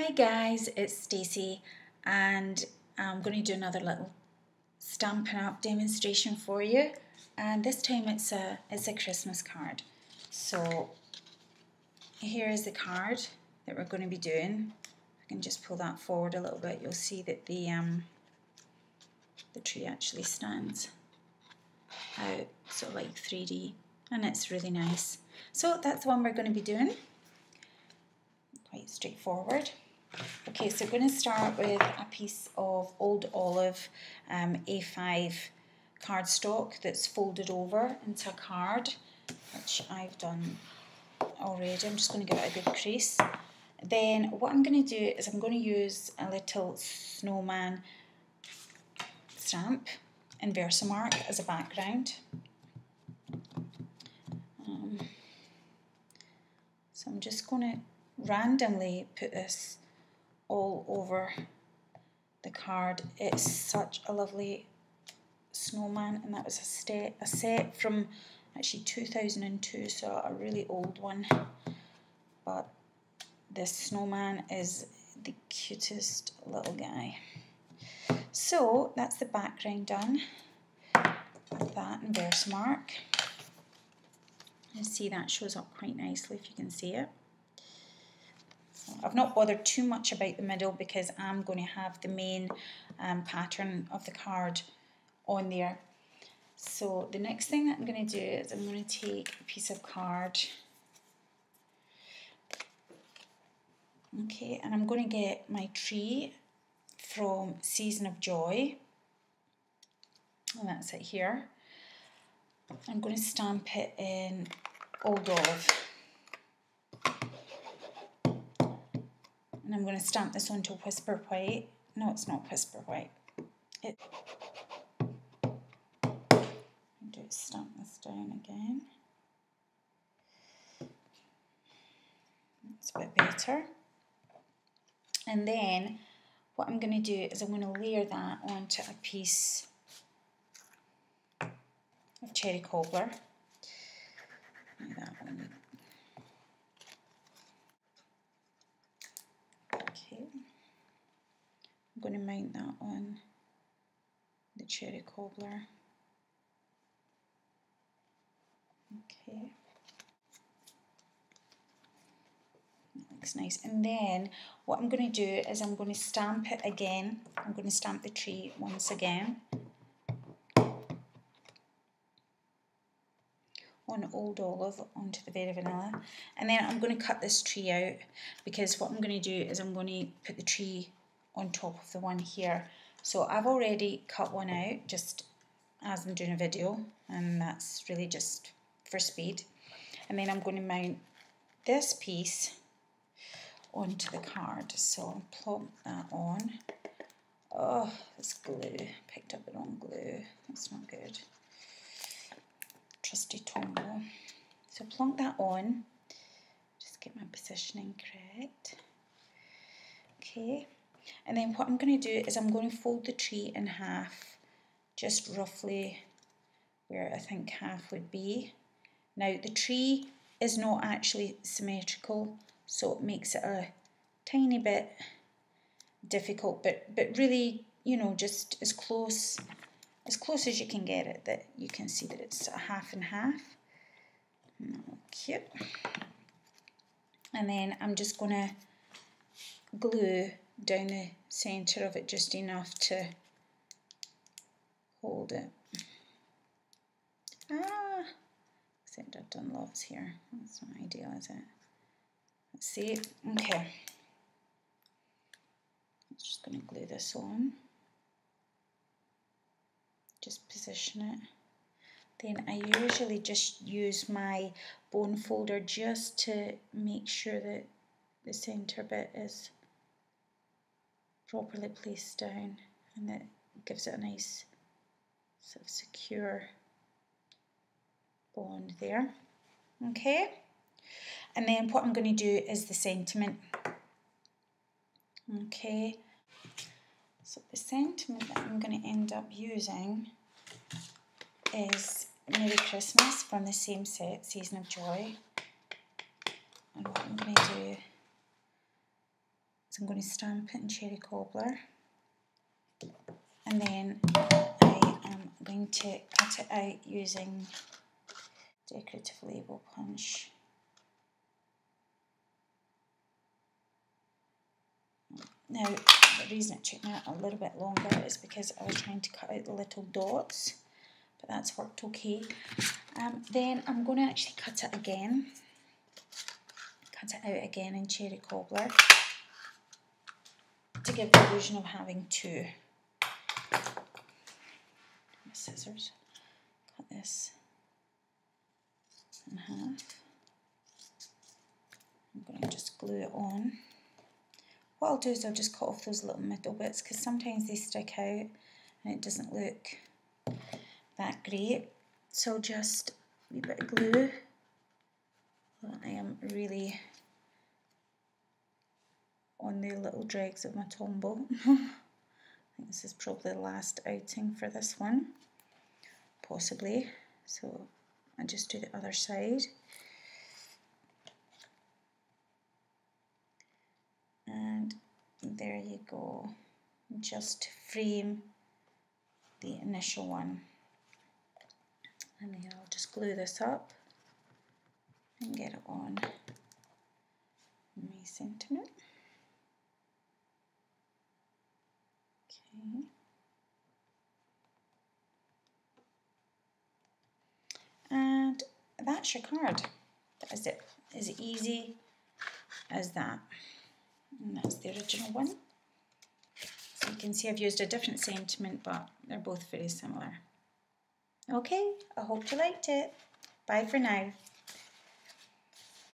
Hi guys, it's Stacey and I'm going to do another little Stampin' Up demonstration for you, and this time it's a Christmas card. So here is the card that we're going to be doing. I can just pull that forward a little bit. You'll see that the tree actually stands out sort of like 3D, and it's really nice. So that's the one we're going to be doing. Quite straightforward. Okay, so we're going to start with a piece of old olive A5 cardstock that's folded over into a card, which I've done already. I'm just going to give it a good crease. Then what I'm going to do is I'm going to use a little snowman stamp in Versamark as a background. So I'm just going to randomly put this all over the card. It's such a lovely snowman, and that was a set from actually 2002, so a really old one, but this snowman is the cutest little guy. So that's the background done with that in Versamark. You see that shows up quite nicely if you can see it. I've not bothered too much about the middle because I'm going to have the main pattern of the card on there. So the next thing that I'm going to do is I'm going to take a piece of card, okay, and I'm going to get my tree from Season of Joy, and that's it here. I'm going to stamp it in Old Olive. And I'm going to stamp this onto Whisper White. No, it's not Whisper White. Stamp this down again. It's a bit better. And then what I'm going to do is I'm going to layer that onto a piece of cherry cobbler. Like that one. Okay. I'm going to mount that on the cherry cobbler. Okay. That looks nice. And then what I'm going to do is I'm going to stamp it again. I'm going to stamp the tree once again on Old Olive onto the Very Vanilla, and then I'm going to cut this tree out, because what I'm going to do is I'm going to put the tree on top of the one here. So I've already cut one out just as I'm doing a video, and that's really just for speed. And then I'm going to mount this piece onto the card. So I'll plop that on. Oh, this glue, picked up the wrong glue, that's not good. Trusty Tombow. So plonk that on, just get my positioning correct. Okay, and then what I'm going to do is I'm going to fold the tree in half, just roughly where I think half would be. Now the tree is not actually symmetrical, so it makes it a tiny bit difficult, but really, you know, just as close as you can get it, that you can see that it's a half and half. Cute. And then I'm just going to glue down the centre of it just enough to hold it. Except I've done lots here. That's not ideal, is it? Let's see. Okay. I'm just going to glue this on. Just position it. Then I usually just use my bone folder just to make sure that the centre bit is properly placed down, and that gives it a nice sort of secure bond there. Okay, and then what I'm going to do is the sentiment. Okay, so the sentiment that I'm going to end up using is Merry Christmas from the same set, Season of Joy. And what I'm going to do is I'm going to stamp it in cherry cobbler, and then I am going to cut it out using decorative label punch. Now, the reason it took me a little bit longer is because I was trying to cut out the little dots, but that's worked okay. Then I'm going to actually cut it again. Cut it out again in cherry cobbler to give the illusion of having two. My scissors. Cut this in half. I'm going to just glue it on. What I'll do is I'll just cut off those little middle bits because sometimes they stick out and it doesn't look that great. So just a wee bit of glue. I am really on the little dregs of my Tombow. I think this is probably the last outing for this one, possibly. So I just do the other side. And there you go, just to frame the initial one. And then I'll just glue this up and get it on my sentiment. Okay. And that's your card. That is it. As easy as that. And that's the original one. So you can see I've used a different sentiment, but they're both very similar. Okay, I hope you liked it. Bye for now.